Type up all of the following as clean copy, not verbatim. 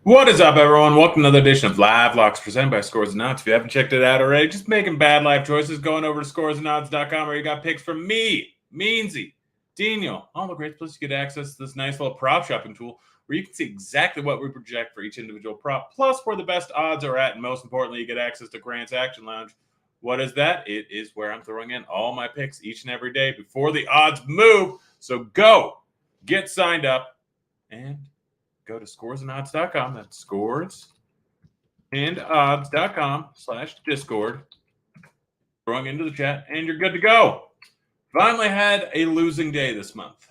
What is up, everyone? Welcome to another edition of Live Locks presented by Scores and Odds. If you haven't checked it out already, just making bad life choices, going over to scoresandodds.com where you got picks from me, Meansy, Daniel, all the great places you get access to this nice little prop shopping tool where you can see exactly what we project for each individual prop, plus where the best odds are at, and most importantly, you get access to Grant's Action Lounge. What is that? It is where I'm throwing in all my picks each and every day before the odds move. So go, get signed up, and go to scoresandodds.com. That's scoresandodds.com/Discord. Throwing into the chat, and you're good to go. Finally had a losing day this month.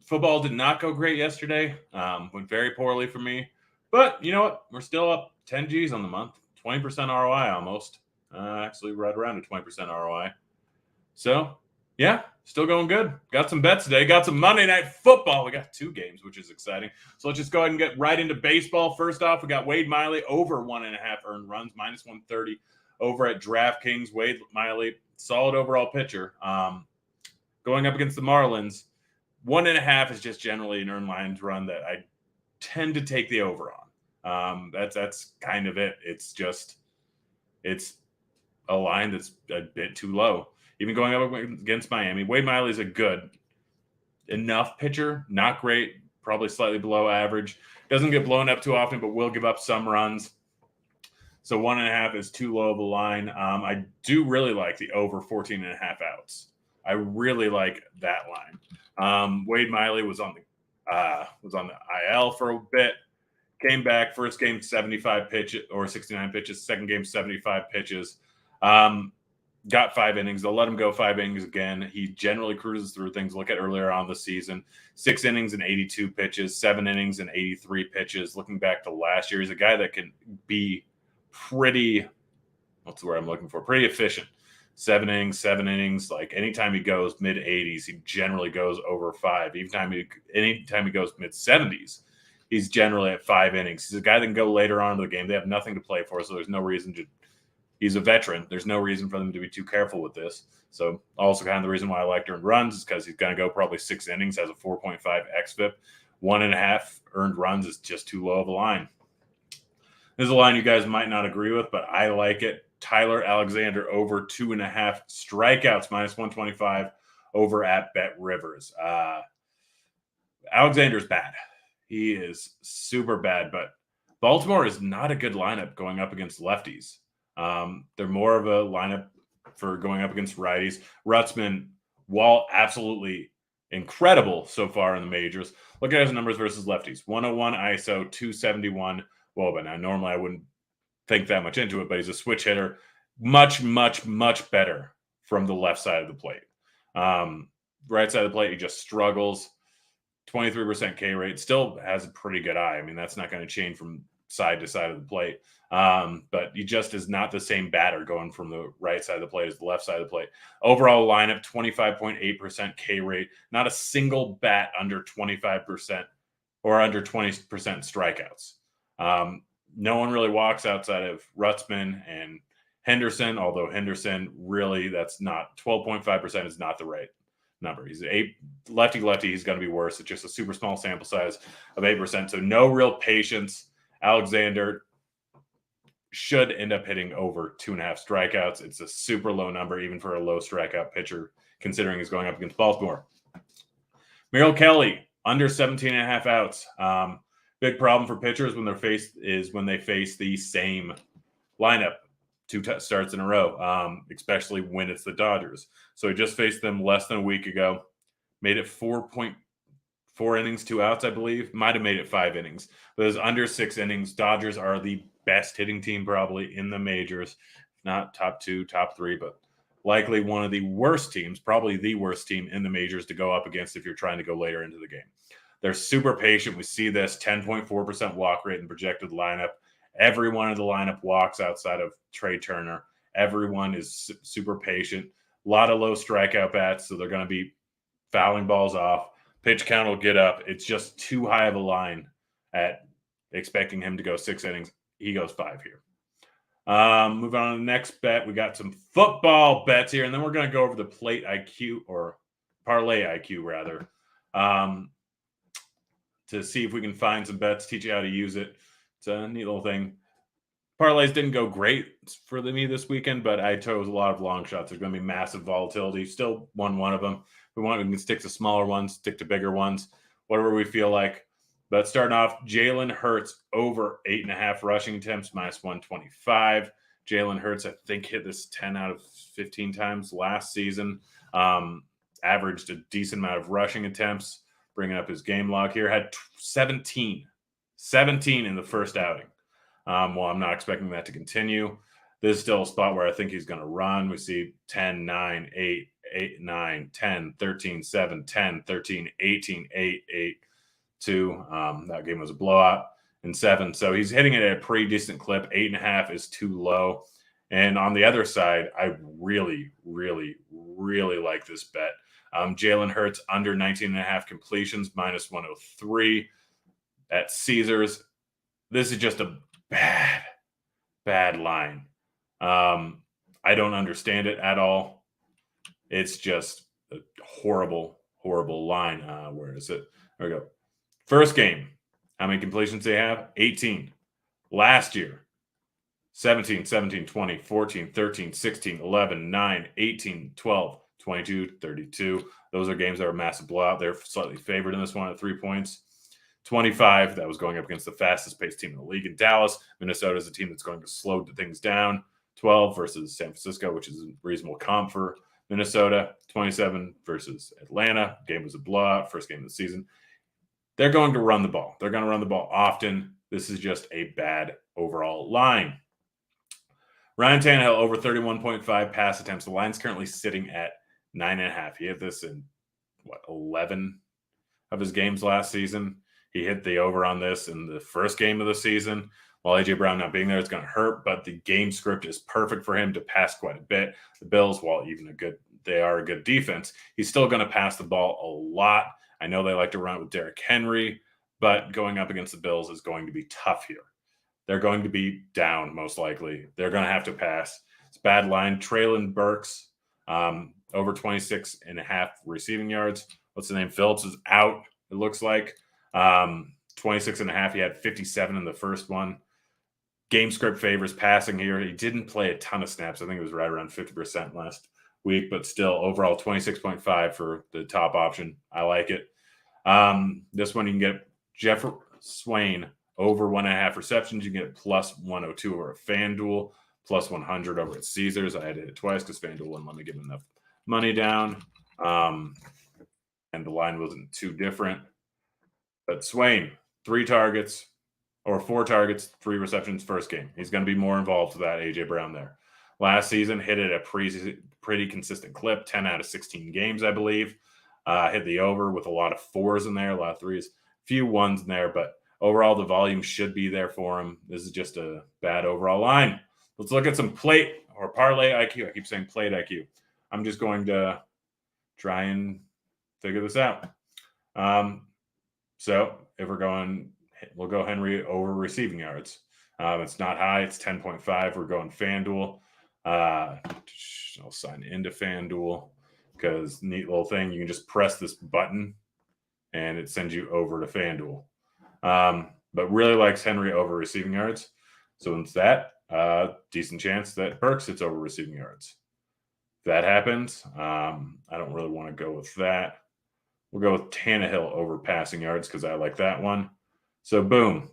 Football did not go great yesterday. Went very poorly for me. But you know what? We're still up 10 G's on the month. 20% ROI almost. Actually, right around a 20% ROI. So, yeah, still going good. Got some bets today. Got some Monday Night Football. We got 2 games, which is exciting. So let's just go ahead and get right into baseball. First off, we got Wade Miley over 1.5 earned runs, minus 130 over at DraftKings. Wade Miley, solid overall pitcher. Going up against the Marlins, 1.5 is just generally an earned lines run that I tend to take the over on. That's kind of it. It's a line that's a bit too low. Even going up against Miami, Wade Miley is a good enough pitcher, not great, probably slightly below average. Doesn't get blown up too often, but will give up some runs. So 1.5 is too low of a line. I do really like the over 14.5 outs. I really like that line. Wade Miley was on the IL for a bit. Came back, first game 75 pitches or 69 pitches, second game 75 pitches. Got 5 innings. They'll let him go 5 innings again. He generally cruises through things. Look at earlier on the season. 6 innings and 82 pitches, 7 innings and 83 pitches. Looking back to last year, he's a guy that can be pretty, what's the word I'm looking for? Pretty efficient. 7 innings. Like anytime he goes mid-80s, he generally goes over 5. Anytime he goes mid-70s, he's generally at 5 innings. He's a guy that can go later on in the game. They have nothing to play for, so there's no reason to. He's a veteran. There's no reason for them to be too careful with this. So also kind of the reason why I like earned runs is because he's going to go probably 6 innings, has a 4.5 xFIP. 1.5 earned runs is just too low of a line. This is a line you guys might not agree with, but I like it. Tyler Alexander over 2.5 strikeouts, minus 125 over at Bet Rivers. Alexander's bad. He is super bad, but Baltimore is not a good lineup going up against lefties. They're more of a lineup for going up against righties. Rutzman, while absolutely incredible so far in the majors, look at his numbers versus lefties. 101 ISO, 271 WOBA. Now, normally I wouldn't think that much into it, but he's a switch hitter. Much, much, much better from the left side of the plate. Right side of the plate, he just struggles. 23% K rate. Still has a pretty good eye. I mean, that's not going to change from side to side of the plate. But he just is not the same batter going from the right side of the plate as the left side of the plate. Overall lineup, 25.8% K rate. Not a single bat under 25% or under 20% strikeouts. No one really walks outside of Rutzman and Henderson, although Henderson really, that's not 12.5% is not the right number. He's a lefty. He's going to be worse. It's just a super small sample size of 8%. So no real patience. Alexander should end up hitting over 2.5 strikeouts. It's a super low number, even for a low strikeout pitcher, considering he's going up against Baltimore. Merrill Kelly, under 17.5 outs. Big problem for pitchers when they face the same lineup 2 starts in a row, especially when it's the Dodgers. So he just faced them less than a week ago. Made it 4.4 innings, 2 outs, I believe. Might have made it 5 innings. But it was under 6 innings. Dodgers are the best hitting team probably in the majors. Not top 2, top 3, but likely one of the worst teams, probably the worst team in the majors to go up against if you're trying to go later into the game. They're super patient. We see this 10.4% walk rate in projected lineup. Everyone in the lineup walks outside of Trey Turner. Everyone is super patient. A lot of low strikeout bats, so they're going to be fouling balls off. Pitch count will get up. It's just too high of a line at expecting him to go 6 innings. He goes 5 here. Moving on to the next bet. We got some football bets here, and then we're going to go over the plate IQ or Parlay IQ, rather. to see if we can find some bets, teach you how to use it. It's a neat little thing. Parlays didn't go great for me this weekend, but I chose a lot of long shots. There's going to be massive volatility. Still won one of them. We can stick to smaller ones, stick to bigger ones, whatever we feel like. But starting off, Jalen Hurts over 8.5 rushing attempts, minus 125. Jalen Hurts, I think, hit this 10 out of 15 times last season. Averaged a decent amount of rushing attempts. Bringing up his game log here, had 17 in the first outing. Well, I'm not expecting that to continue. This is still a spot where I think he's going to run. We see 10, 9, 8, 8, 9, 10, 13, 7, 10, 13, 18, 8, 8, 2. That game was a blowout, and 7. So he's hitting it at a pretty decent clip. 8.5 is too low. And on the other side, I really, really, really like this bet. Jalen Hurts under 19.5 completions, minus 103 at Caesars. This is just a bad line. I don't understand it at all. It's just a horrible line. Where is it? There we go. First game, how many completions they have? 18. Last year, 17, 17, 20, 14, 13, 16, 11, 9, 18, 12, 22, 32. Those are games that are massive blowout. They're slightly favored in this one at 3 points. 25, that was going up against the fastest paced team in the league in Dallas. Minnesota is a team that's going to slow things down. 12 versus San Francisco, which is a reasonable comp for Minnesota. 27 versus Atlanta. Game was a blowout, first game of the season. They're going to run the ball. They're going to run the ball often. This is just a bad overall line. Ryan Tannehill over 31.5 pass attempts. The line's currently sitting at 9.5. He hit this in, 11 of his games last season. He hit the over on this in the first game of the season. While A.J. Brown not being there, it's going to hurt, but the game script is perfect for him to pass quite a bit. The Bills, while they are a good defense, he's still going to pass the ball a lot. I know they like to run it with Derrick Henry, but going up against the Bills is going to be tough here. They're going to be down, most likely. They're going to have to pass. It's a bad line. Traylon Burks, over 26.5 receiving yards. What's the name? Phillips is out, it looks like. 26.5. He had 57 in the first one. Game script favors passing here. He didn't play a ton of snaps. I think it was right around 50% last week, but still overall 26.5 for the top option. I like it. This one you can get Jeff Swain over 1.5 receptions. You can get plus 102 over a FanDuel, plus 100 over at Caesars. I had it twice because FanDuel wouldn't let me give enough money down. And the line wasn't too different. But Swain, 4 targets, 3 receptions first game. He's going to be more involved with that A.J. Brown there. Last season, hit it at a pretty consistent clip, 10 out of 16 games, I believe. Hit the over with a lot of 4s in there, a lot of 3s, few 1s in there, but overall the volume should be there for him. This is just a bad overall line. Let's look at some plate or parlay IQ. I keep saying plate IQ. I'm just going to try and figure this out. So if we'll go Henry over receiving yards. It's not high. It's 10.5. We're going FanDuel. I'll sign into FanDuel because neat little thing. You can just press this button and it sends you over to FanDuel. But really likes Henry over receiving yards. So it's that decent chance that Burks hits over receiving yards. If that happens, I don't really want to go with that. We'll go with Tannehill over passing yards because I like that one. So boom,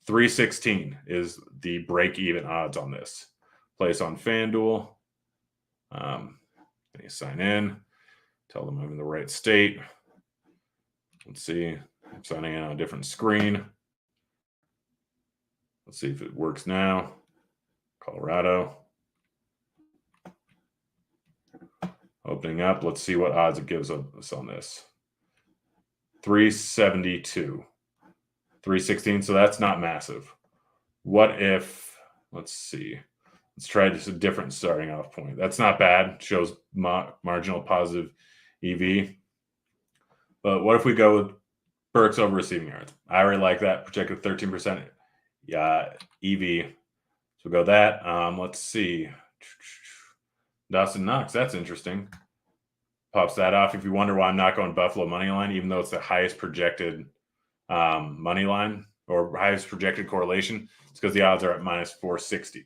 316 is the break-even odds on this. Place on FanDuel. You sign in. Tell them I'm in the right state. Let's see. I'm signing in on a different screen. Let's see if it works now. Colorado. Opening up. Let's see what odds it gives us on this. 372. 316. So that's not massive. What if, let's see. Let's try just a different starting off point. That's not bad. Shows marginal positive EV. But what if we go with Burks over receiving yards? I already like that. Projected 13% EV. So we'll go that. Let's see. Dawson Knox. That's interesting. Pops that off. If you wonder why I'm not going Buffalo money line, even though it's the highest projected money line or highest projected correlation. It's because the odds are at minus 460.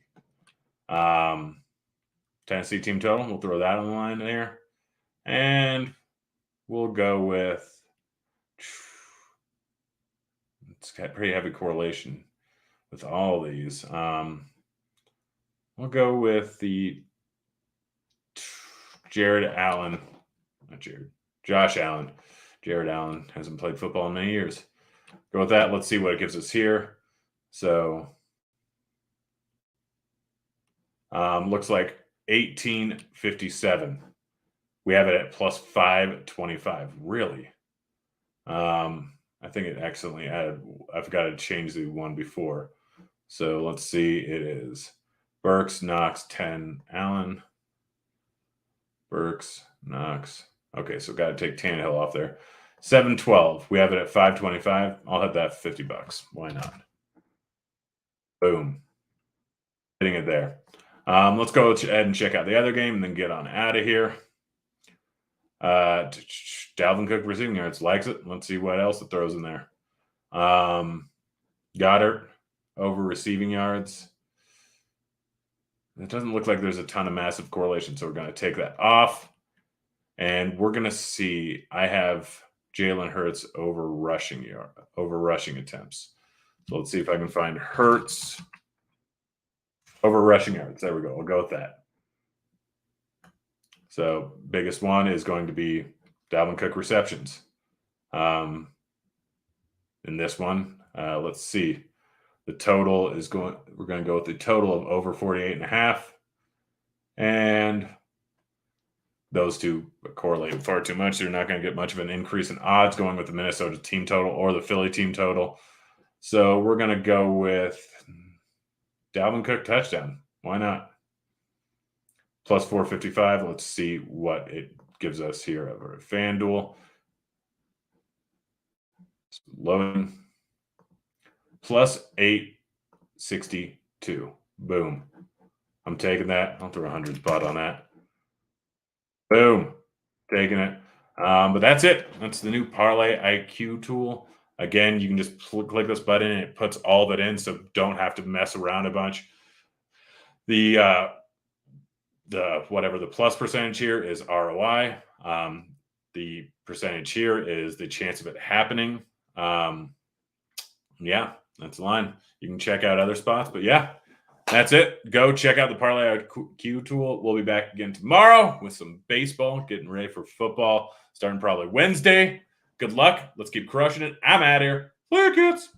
Tennessee team total. We'll throw that on the line there. And we'll go with, it's got pretty heavy correlation with all these. We'll go with the Josh Allen. Jared Allen hasn't played football in many years. Go with that. Let's see what it gives us here. So, looks like 1857. We have it at plus 525. Really? I think it accidentally added. I forgot to change the one before. So let's see. It is Burks, Knox, 10, Allen. Burks, Knox. Okay, so got to take Tannehill off there. 712. We have it at 525. I'll hit that for $50. Why not? Boom. Hitting it there. Let's go ahead and check out the other game and then get on out of here. Dalvin Cook receiving yards, likes it. Let's see what else it throws in there. Goddard over receiving yards. It doesn't look like there's a ton of massive correlation, so we're going to take that off. And we're going to see, I have Jalen Hurts over rushing attempts. So let's see if I can find Hurts over rushing yards. There we go. We'll go with that. So biggest one is going to be Dalvin Cook receptions. In this one, let's see. The total is we're going to go with the total of over 48.5. And those two correlate far too much. They're not going to get much of an increase in odds going with the Minnesota team total or the Philly team total. So we're going to go with Dalvin Cook touchdown. Why not? Plus 455. Let's see what it gives us here over at FanDuel. Loading. Plus 862. Boom. I'm taking that. I'll throw a 100 spot on that. Boom. Taking it. But that's it. That's the new Parlay IQ tool. Again, you can just click this button and it puts all of it in, so don't have to mess around a bunch. The whatever the plus percentage here is ROI. The percentage here is the chance of it happening. Yeah, that's the line. You can check out other spots, but yeah, that's it. Go check out the Parlay IQ tool. We'll be back again tomorrow with some baseball, getting ready for football, starting probably Wednesday. Good luck. Let's keep crushing it. I'm out of here. Later, kids.